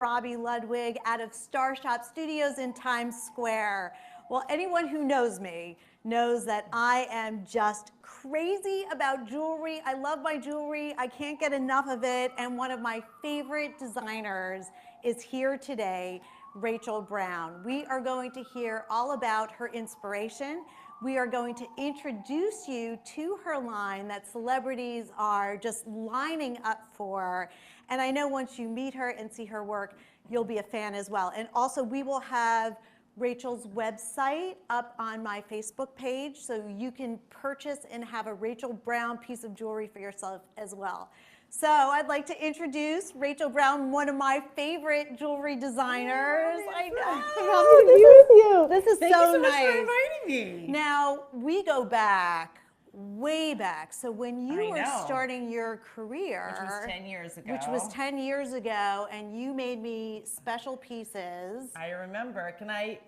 Robi Ludwig out of Star Shop Studios in Times Square. Well, anyone who knows me knows that I am just crazy about jewelry. I love my jewelry. I can't get enough of it. And one of my favorite designers is here today, Rachel Brown. We are going to hear all about her inspiration. We are going to introduce you to her line that celebrities are just lining up for. And I know once you meet her and see her work, you'll be a fan as well. And also we will have Rachel's website up on my Facebook page, so you can purchase and have a Rachel Brown piece of jewelry for yourself as well. So I'd like to introduce Rachel Brown, one of my favorite jewelry designers. I know. This is Thank so you so much nice. for inviting me. Now, we go back, way back. So when you were starting your career, which was 10 years ago. Which was 10 years ago, and you made me special pieces. I remember.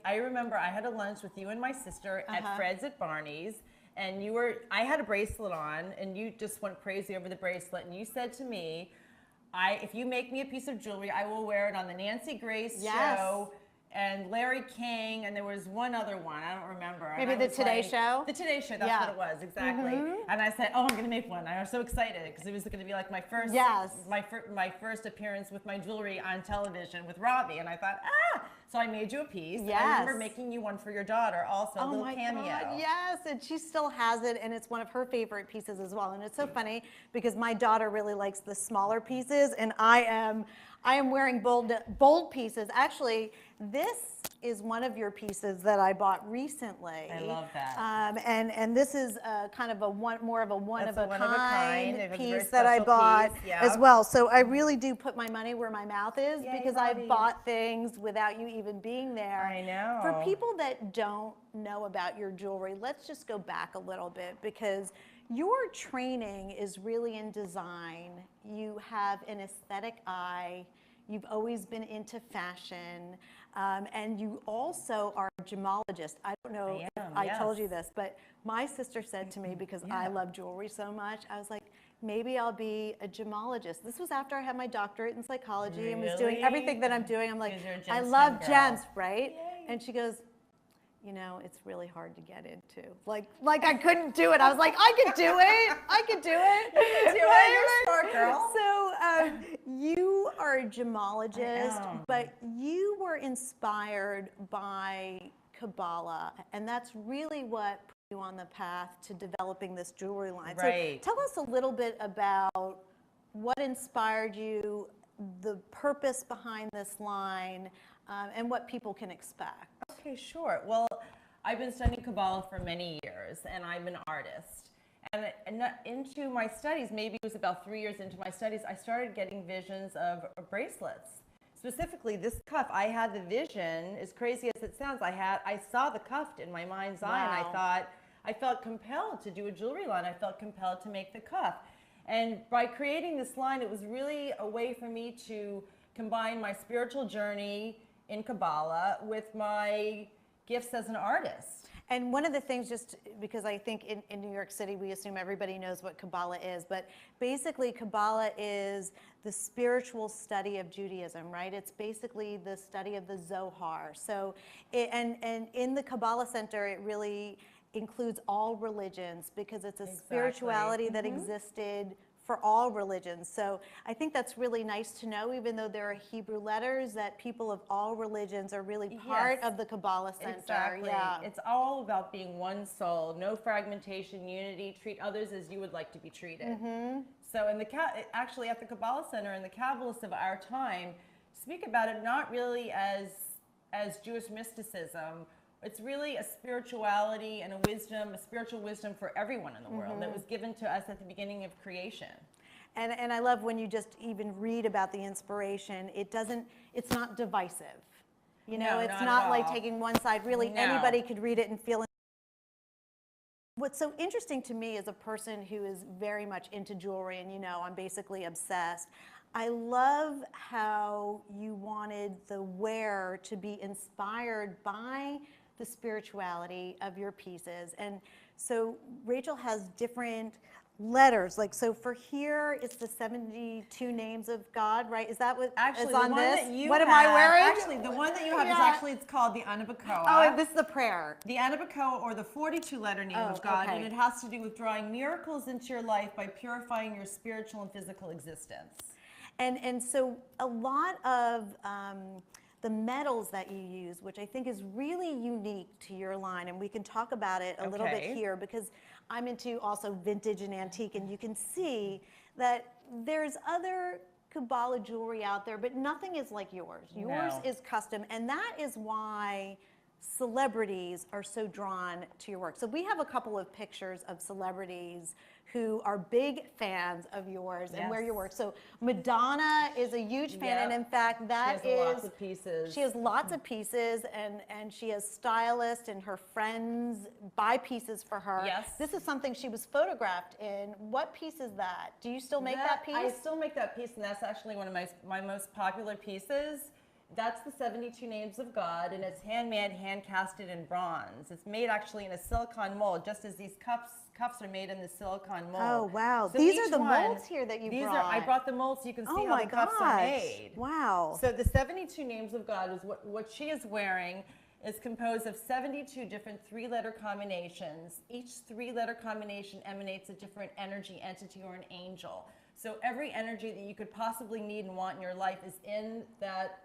I remember I had a lunch with you and my sister at Fred's at Barney's, and I had a bracelet on, and you just went crazy over the bracelet, and you said to me, if you make me a piece of jewelry, I will wear it on the Nancy Grace show, and Larry King, and there was one other one, I don't remember. Maybe the Today Show? The Today Show, that's what it was, exactly. And I said, oh, I'm gonna make one. I was so excited, because it was gonna be like my first my first appearance with my jewelry on television with Robbie, and I thought, so I made you a piece. Yes. I remember making you one for your daughter also, a little cameo. God, yes, and she still has it, and it's one of her favorite pieces as well. And it's so funny, because my daughter really likes the smaller pieces, and I am wearing bold pieces. Actually, this is one of your pieces that I bought recently. I love that. And this is kind of more of a one of a kind piece piece that I bought as yeah. well. So I really do put my money where my mouth is, Yay, because Robbie. I've bought things without you even being there. I know. For people that don't know about your jewelry, let's just go back a little bit, because your training is really in design. You have an aesthetic eye. You've always been into fashion, and you also are a gemologist. I don't know if I told you this, but my sister said to me, because I love jewelry so much, I was like, maybe I'll be a gemologist. This was after I had my doctorate in psychology and was doing everything that I'm doing. I'm like, I love gems, right? Yay. And she goes, you know, it's really hard to get into. Like I couldn't do it. I was like, I could do it. I could do it. You can do it. You're a smart girl. So you are a gemologist, but you were inspired by Kabbalah, and that's really what put you on the path to developing this jewelry line. Right. So tell us a little bit about what inspired you, the purpose behind this line, and what people can expect. Okay, sure. Well, I've been studying Kabbalah for many years, and I'm an artist. And into my studies, maybe it was about 3 years into my studies, I started getting visions of bracelets. Specifically, this cuff, I had the vision, as crazy as it sounds, I saw the cuff in my mind's eye, and I felt compelled to do a jewelry line. I felt compelled to make the cuff. And by creating this line, it was really a way for me to combine my spiritual journey in Kabbalah with my gifts as an artist. And one of the things, just because I think in New York City, we assume everybody knows what Kabbalah is, but basically Kabbalah is the spiritual study of Judaism, right? It's basically the study of the Zohar. So, and in the Kabbalah Center, it really includes all religions, because it's a spirituality that existed for all religions. So I think that's really nice to know, even though there are Hebrew letters, that people of all religions are really part of the Kabbalah Center. Exactly. Yeah. It's all about being one soul, no fragmentation, unity, treat others as you would like to be treated. So actually at the Kabbalah Center, and the Kabbalists of our time speak about it not really as Jewish mysticism. It's really a spirituality and a spiritual wisdom for everyone in the world that was given to us at the beginning of creation. And I love when you just even read about the inspiration, it's not divisive. You know, it's not like taking one side. Really, anybody could read it and feel it. What's so interesting to me as a person who is very much into jewelry, and you know, I'm basically obsessed, I love how you wanted the wearer to be inspired by the spirituality of your pieces. And so Rachel has different letters. Like, so for here, it's the 72 names of God, right? Is that what Actually, is on the one this? that you What have, am I wearing? Actually, the one that you have is actually, it's called the Anabacoa. Oh, this is the prayer. The Anabacoa, or the 42-letter name of God, and it has to do with drawing miracles into your life by purifying your spiritual and physical existence. And so a lot of the metals that you use, which I think is really unique to your line, and we can talk about it a little bit here because I'm into also vintage and antique, and you can see that there's other Kabbalah jewelry out there, but nothing is like yours. Yours is custom, and that is why celebrities are so drawn to your work. So we have a couple of pictures of celebrities who are big fans of yours and wear your work. So Madonna is a huge fan, and in fact, that she has lots of pieces. She has lots of pieces, and she has stylists and her friends buy pieces for her. Yes. This is something she was photographed in. What piece is that? Do you still make that piece? I still make that piece, and that's actually one of my most popular pieces. That's the 72 Names of God, and it's handmade, hand-casted in bronze. It's made actually in a silicone mold, just as these cups are made in the silicone mold. Oh, wow. So these are the molds here that you brought. I brought the molds so you can see how the cups are made. Wow. So the 72 Names of God is what she is wearing is composed of 72 different three-letter combinations. Each three-letter combination emanates a different energy, entity, or an angel. So every energy that you could possibly need and want in your life is in that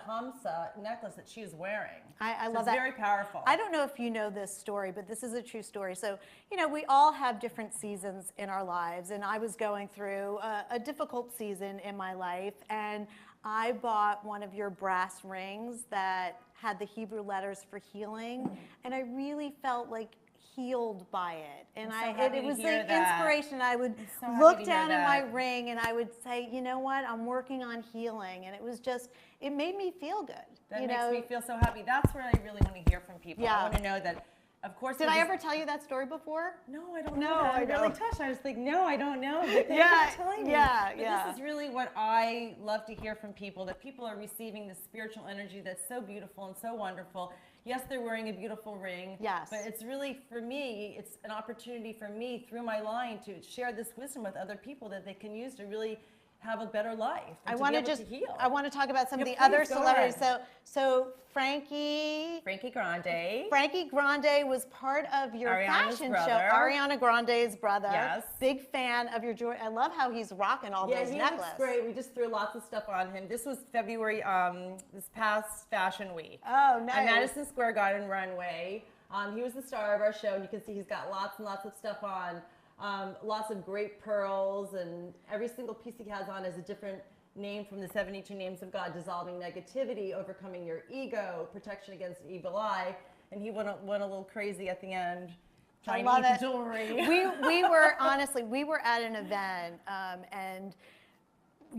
Hamsa necklace that she is wearing. I so love it's that. Very powerful. I don't know if you know this story, but this is a true story. So, you know, we all have different seasons in our lives, and I was going through a difficult season in my life, and I bought one of your brass rings that had the Hebrew letters for healing, and I really felt like healed by it, and it was the inspiration. I would look down at my ring and I would say, you know what, I'm working on healing, and it was just, it made me feel good. That makes me feel so happy. That's what I really want to hear from people. I want to know that, of course. Did I ever tell you that story before? No, I don't know. I'm really touched. I was like, no, I don't know. But thank you for telling me. But this is really what I love to hear from people, that people are receiving this spiritual energy that's so beautiful and so wonderful. Yes, they're wearing a beautiful ring. Yes. But it's really, for me, it's an opportunity for me through my line to share this wisdom with other people that they can use to really have a better life. I want to I want to talk about some of the other celebrities. So Frankie Grande. Frankie Grande was part of your fashion show. Ariana Grande's brother. Yes. Big fan of your jewelry. I love how he's rocking all those necklaces. Yeah, he looks great. We just threw lots of stuff on him. This was February, this past Fashion Week. Oh, nice. At Madison Square Garden runway. He was the star of our show, and you can see he's got lots and lots of stuff on. Lots of great pearls, and every single piece he has on is a different name from the 72 Names of God: dissolving negativity, overcoming your ego, protection against evil eye. And he went a little crazy at the end, trying to eat the jewelry. we were, honestly, we were at an event, and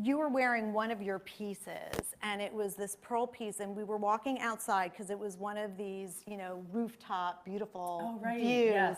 you were wearing one of your pieces, and it was this pearl piece, and we were walking outside because it was one of these, you know, rooftop beautiful views. Yes.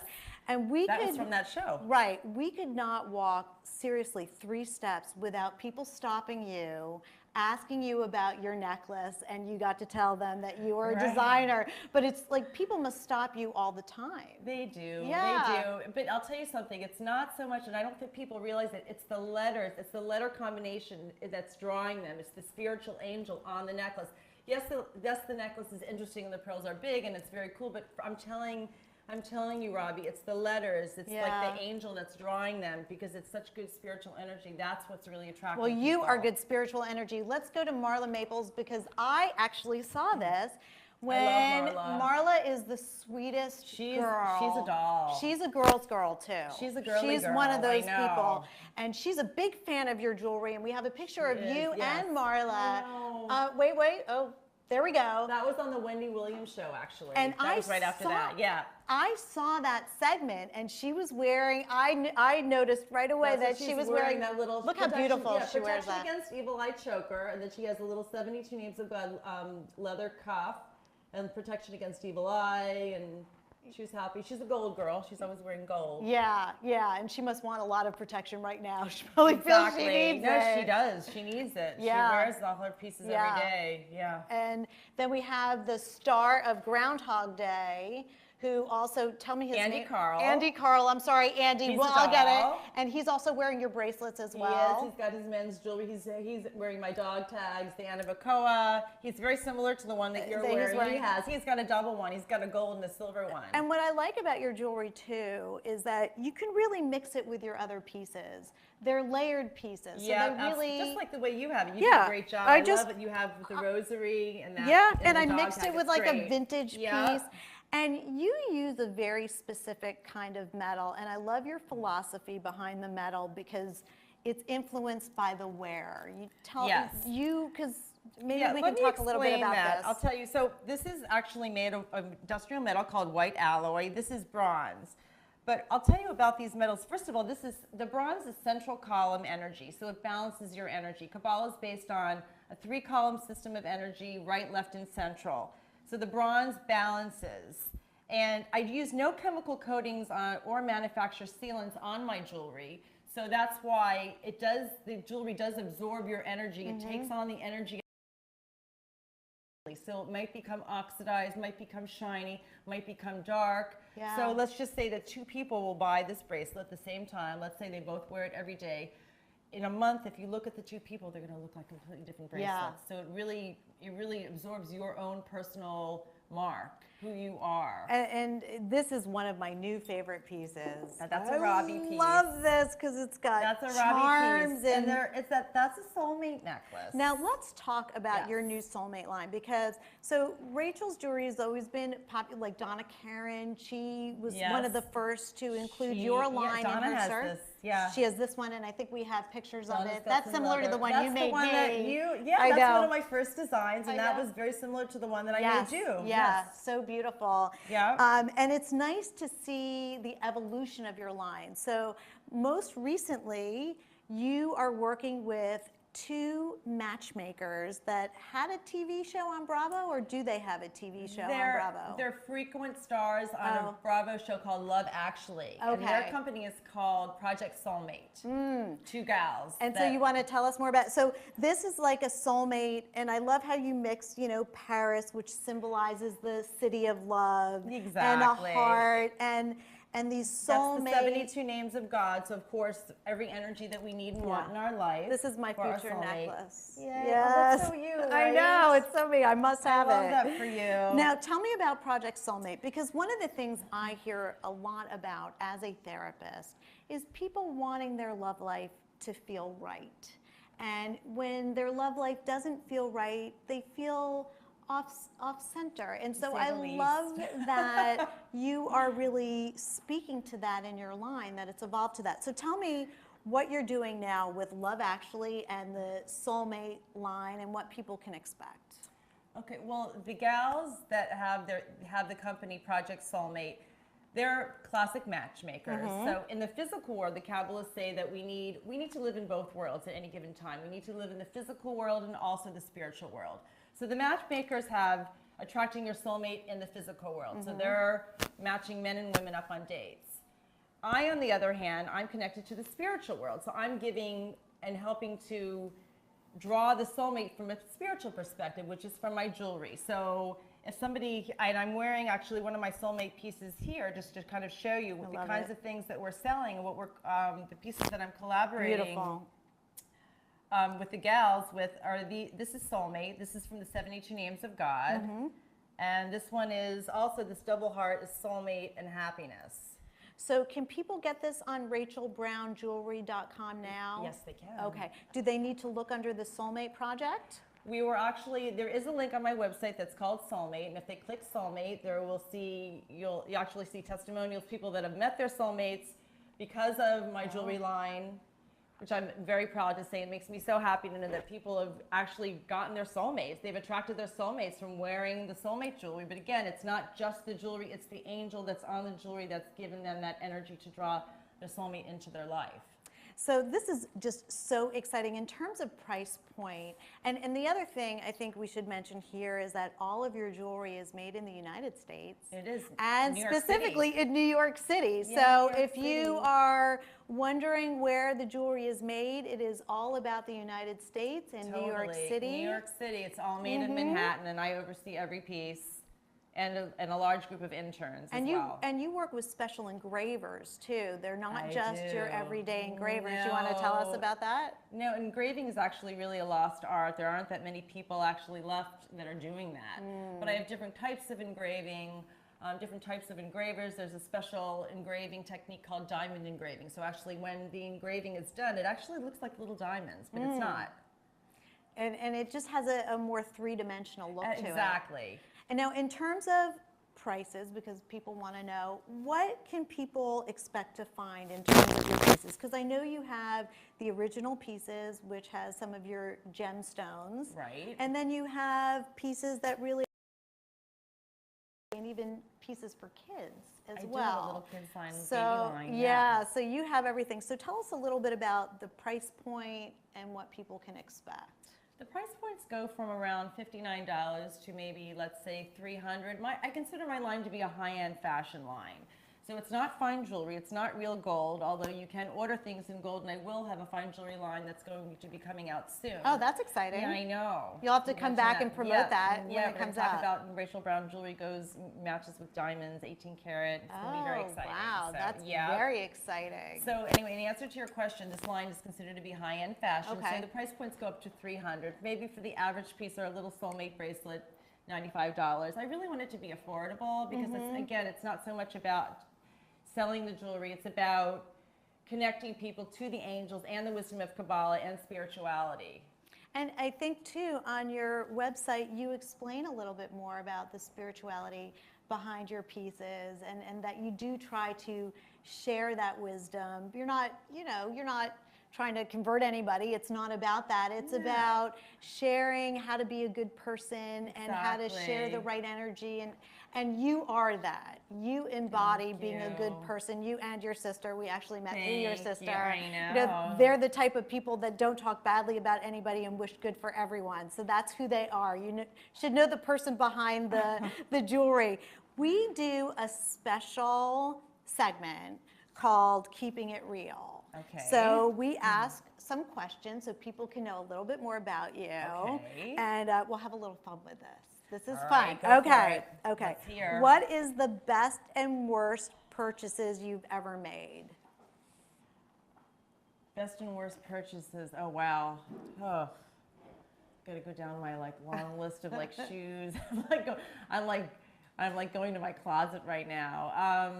And that was from that show. Right. We could not walk, seriously, 3 steps without people stopping you, asking you about your necklace, and you got to tell them that you were a designer. But it's like people must stop you all the time. They do. Yeah. They do. But I'll tell you something. It's not so much, and I don't think people realize it. It's the letters. It's the letter combination that's drawing them. It's the spiritual angel on the necklace. Yes, the necklace is interesting, and the pearls are big, and it's very cool. But I'm telling you, Robbie, it's the letters. It's like the angel that's drawing them, because it's such good spiritual energy. That's what's really attractive. Well, you are good spiritual energy. Let's go to Marla Maples, because I actually saw this when I love Marla. Marla is the sweetest girl. She's a doll. She's a girl's girl, too. She's a girly She's girl. one of those people. And she's a big fan of your jewelry, and we have a picture of you and Marla. Wait. Oh, there we go. That was on the Wendy Williams show, actually. And that was right after that. Yeah. I saw that segment, and she was wearing, I noticed right away that she was wearing that little, look how beautiful she wears that. Protection against evil eye choker, and then she has a little 72 Names of God leather cuff, and protection against evil eye, and she was happy. She's a gold girl. She's always wearing gold. Yeah, and she must want a lot of protection right now. She probably feels she needs it. No, she does. She needs it. Yeah. She wears all her pieces every day. Yeah. And then we have the star of Groundhog Day, who also, tell me his Andy name. Carl. Andy Carl, I'm sorry, Andy. He's Well, a I'll get doll. it. And he's also wearing your bracelets as He well. is. He's got his men's jewelry. He's wearing my dog tags, the Anabacoa. He's very similar to the one that you're That he's wearing. wearing. He's got a double one. He's got a gold and a silver one. And what I like about your jewelry too is that you can really mix it with your other pieces. They're layered pieces. Yeah, so they really, just like the way you have it. You did Yeah, a great job. I I just- love it. You have the rosary and that. yeah, and the I dog mixed tag. it with It's like a great. vintage Yeah. piece. And you use a very specific kind of metal, and I love your philosophy behind the metal because it's influenced by the wear. You tell Yes. you because maybe Yeah, we let can me talk a little bit explain about that. this. I'll tell you. So this is actually made of industrial metal called white alloy. This is bronze. But I'll tell you about these metals. First of all, the bronze is central column energy, so it balances your energy. Kabbalah is based on a 3-column system of energy, right, left, and central. So the bronze balances. And I use no chemical coatings or manufacture sealants on my jewelry. So that's why the jewelry does absorb your energy. It takes on the energy. So it might become oxidized, might become shiny, might become dark. Yeah. So let's just say that 2 people will buy this bracelet at the same time. Let's say they both wear it every day. In a month, if you look at the 2 people, they're going to look like completely different bracelets. Yeah. So it really absorbs your own personal mark, who you are. And this is one of my new favorite pieces. That's a Robi piece. I love this because it's got That's a charms Robi piece. And that's a soulmate necklace. Now let's talk about your Yes. new soulmate line because so Rachel's jewelry has always been popular. Like Donna Karen, she was one of the first to include your line Donna in her has shirt. this, yeah. She has this one, and I think we have pictures of Donna's it. got That's some similar to the one that's you the made one me. That's one of my first designs, and I that know. was very similar to the one that Yes, I made you. yeah, so beautiful. Yeah. And it's nice to see the evolution of your line. So most recently, you are working with 2 matchmakers that had a TV show on Bravo, or do they have a TV show on Bravo? They're frequent stars on a Bravo show called Love Actually. Okay. And their company is called Project Soulmate. 2 gals. And so you want to tell us more about, so this is like a soulmate, and I love how you mix, Paris, which symbolizes the city of love. Exactly. And a heart, and these soulmates. That's the 72 names of God. So of course, every energy that we need and want in our life. This is my for our future soulmate. necklace. Yay. Yes. Oh, that's so you, I right? know, it's so me. I must have I love it. that for you. Now, tell me about Project Soulmate, because one of the things I hear a lot about as a therapist is people wanting their love life to feel right. And when their love life doesn't feel right, they feel off center. And so I love that you are really speaking to that in your line, that it's evolved to that. So tell me what you're doing now with Love Actually and the Soulmate line and what people can expect. Okay, well, the gals that have the company Project Soulmate, they're classic matchmakers. So in the physical world, the Kabbalists say that we need to live in both worlds at any given time. We need to live in the physical world and also the spiritual world. So the matchmakers have attracting your soulmate in the physical world. So they're matching men and women up on dates. I, on the other hand, I'm connected to the spiritual world. So I'm giving and helping to draw the soulmate from a spiritual perspective, which is from my jewelry. So if somebody, and I'm wearing actually one of my soulmate pieces here, just to kind of show you the kinds of things that we're selling and what we're, the pieces that I'm collaborating. Beautiful. With the gals with this is Soulmate. This is from the 72 Names of God. And this one is also, this double heart is Soulmate and Happiness. So can people get this on rachelbrownjewelry.com now? Yes, they can. Okay. Do they need to look under the Soulmate Project? There is a link on my website that's called Soulmate, and if they click Soulmate, you'll actually see testimonials, people that have met their soulmates because of my jewelry line, which I'm very proud to say. It makes me so happy to know that people have actually gotten their soulmates. They've attracted their soulmates from wearing the soulmate jewelry. But again, it's not just the jewelry, it's the angel that's on the jewelry that's given them that energy to draw their soulmate into their life. So this is just so exciting in terms of price point. And the other thing I think we should mention here is that all of your jewelry is made in the United States. It is. And New York specifically City. in New York City. Yeah, So New York if you City. are wondering where the jewelry is made, it is all about the United States and New York City. New York City. It's all made in Manhattan, and I oversee every piece. and a large group of interns And as well. and you work with special engravers too. They're not I just your do. everyday engravers. You want to tell us No. about that? No, engraving is actually really a lost art. There aren't that many people actually left that are doing that. But I have different types of engraving, different types of engravers. There's a special engraving technique called diamond engraving. So actually when the engraving is done, it actually looks like little diamonds, but it's not. And it just has a more three-dimensional look to it. Exactly. And now in terms of prices, because people want to know, what can people expect to find in terms of your pieces? Because I know you have the original pieces, which has some of your gemstones. Right. And then you have pieces that really, and even pieces for kids as well. I do have a little kid's line, So, baby line. yeah, so you have everything. So tell us a little bit about the price point and what people can expect. The price points go from around $59 to maybe, let's say, $300. I consider my line to be a high-end fashion line. So it's not fine jewelry, it's not real gold, although you can order things in gold, and I will have a fine jewelry line that's going to be coming out soon. Oh, that's exciting. Yeah, I know. You'll have to You come mentioned back and promote that when yeah, it comes talk out. about Rachel Brown jewelry matches with diamonds, 18 karat. It's going to be very exciting. Wow, So, that's yeah. very exciting. So anyway, in answer to your question, this line is considered to be high-end fashion. Okay. So the price points go up to $300. Maybe for the average piece or a little soulmate bracelet, $95. I really want it to be affordable because again, it's not so much about selling the jewelry. It's about connecting people to the angels and the wisdom of Kabbalah and spirituality. And I think too, on your website, you explain a little bit more about the spirituality behind your pieces and that you do try to share that wisdom. You're not, you're not trying to convert anybody. It's not about that. It's about sharing how to be a good person and how to share the right energy. And you are that. You embody being a good person. You and your sister. We actually met through your sister. I know. They're the type of people that don't talk badly about anybody and wish good for everyone. So that's who they are. You should know the person behind the jewelry. We do a special segment called Keeping It Real. Okay. So we ask some questions so people can know a little bit more about you. Okay. And we'll have a little fun with this. This is All fun. right, go for Okay. it. Okay. Let's hear. What is the best and worst purchases you've ever made? Best and worst purchases. Oh wow. Oh, gotta go down my long list of shoes. I'm like going to my closet right now.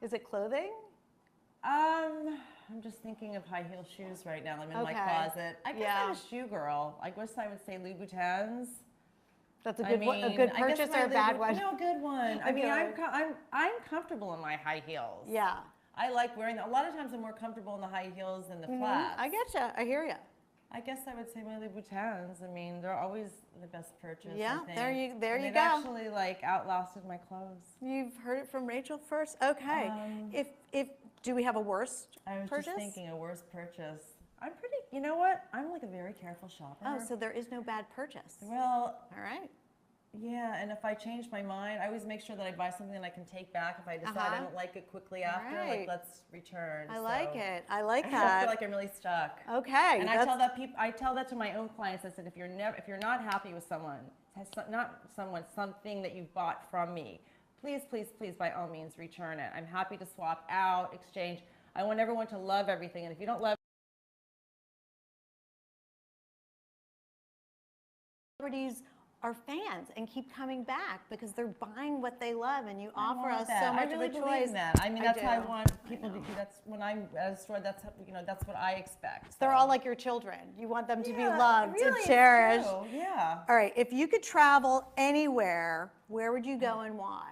Is it clothing? I'm just thinking of high heel shoes right now. I'm in my closet. I guess I'm a shoe girl. I guess I would say Louboutins. That's a good purchase or a bad one? No, a good one. I mean, I'm comfortable in my high heels. Yeah. I like wearing them. A lot of times I'm more comfortable in the high heels than the flats. I getcha. I hear you. I guess I would say my Louboutins. I mean, they're always the best purchase. Yeah, I think. there you They've go. actually outlasted my clothes. You've heard it from Rachel first. Okay. If do we have a worst I was purchase? just thinking a worst purchase. I'm pretty. You know what? I'm like a very careful shopper. Oh, so there is no bad purchase. Well, All right. yeah, and if I change my mind, I always make sure that I buy something that I can take back if I decide I don't like it quickly after. Right. Like, let's return. I like it. I like I don't that. feel like I'm really stuck. Okay. And I tell that to my own clients. I said, if you're not happy with something that you bought from me, please, please, please, by all means, return it. I'm happy to swap out, exchange. I want everyone to love everything, and if you don't love celebrities are fans and keep coming back because they're buying what they love, and you offer want us that. so much I really of a believe choice. in that. I mean, that's how I do. want people to do. That's when I'm at a store. That's that's what I expect. They're so. all like your children. You want them to be Yeah, loved really, and it's cherished. true. Yeah. All right. If you could travel anywhere, where would you go and why?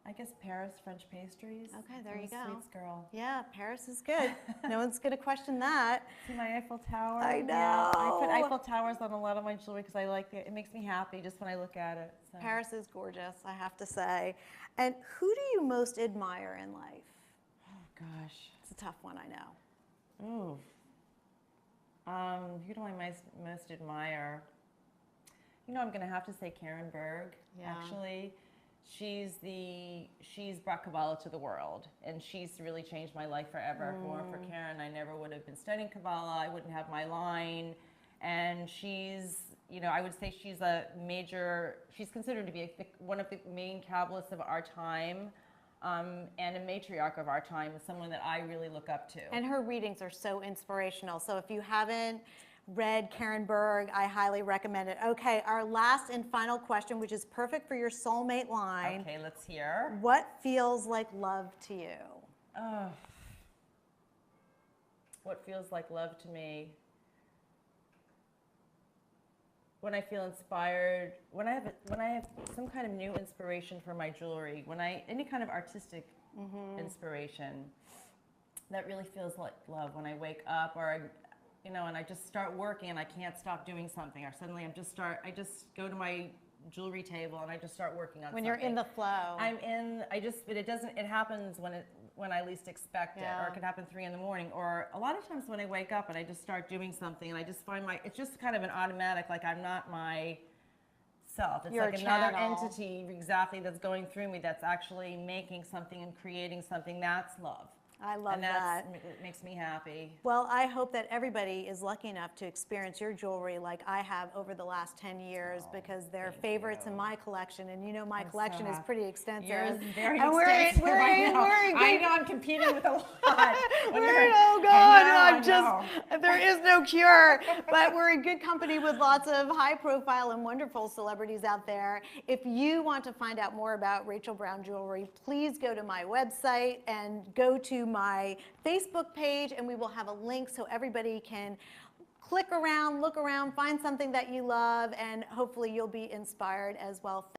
I guess Paris, French pastries. Okay, there I'm you a go. Sweets girl. Yeah, Paris is good. No one's going to question that. See my Eiffel Tower. I Yeah, I put know. Eiffel Towers on a lot of my jewelry because I like it. It makes me happy just when I look at it. So. Paris is gorgeous, I have to say. And who do you most admire in life? Oh gosh. It's a tough one, I know. Ooh. Who do I most admire? I'm going to have to say Karen Berg. Yeah. Actually, she's brought Kabbalah to the world, and she's really changed my life forever. If it weren't for Karen, I never would have been studying Kabbalah. I wouldn't have my line, And she's, I would say she's she's considered to be one of the main Kabbalists of our time, and a matriarch of our time, someone that I really look up to. And her readings are so inspirational. So if you haven't read Karen Berg, I highly recommend it. Okay, our last and final question, which is perfect for your soulmate line. Okay, let's hear. What feels like love to you? What feels like love to me? When I feel inspired, when I have some kind of new inspiration for my jewelry, any kind of artistic inspiration, that really feels like love. When I wake up, and I just start working and I can't stop doing something, or suddenly I just go to my jewelry table and I just start working on When something. you're in the flow. It happens when I least expect it, or it could happen 3 a.m, or a lot of times when I wake up and I just start doing something and I just find it's just kind of an automatic, like I'm not myself. It's You're like a another channel. entity exactly that's going through me, that's actually making something and creating something. That's love. I love And that. it makes me happy. Well, I hope that everybody is lucky enough to experience your jewelry like I have over the last 10 years, because they're favorites in my collection, and my collection is pretty extensive. Yours is very and extensive. I know I'm competing with a lot. Oh God, there is no cure, but we're in good company with lots of high profile and wonderful celebrities out there. If you want to find out more about Rachel Brown Jewelry, please go to my website and go to my Facebook page, and we will have a link so everybody can click around, look around, find something that you love, and hopefully you'll be inspired as well.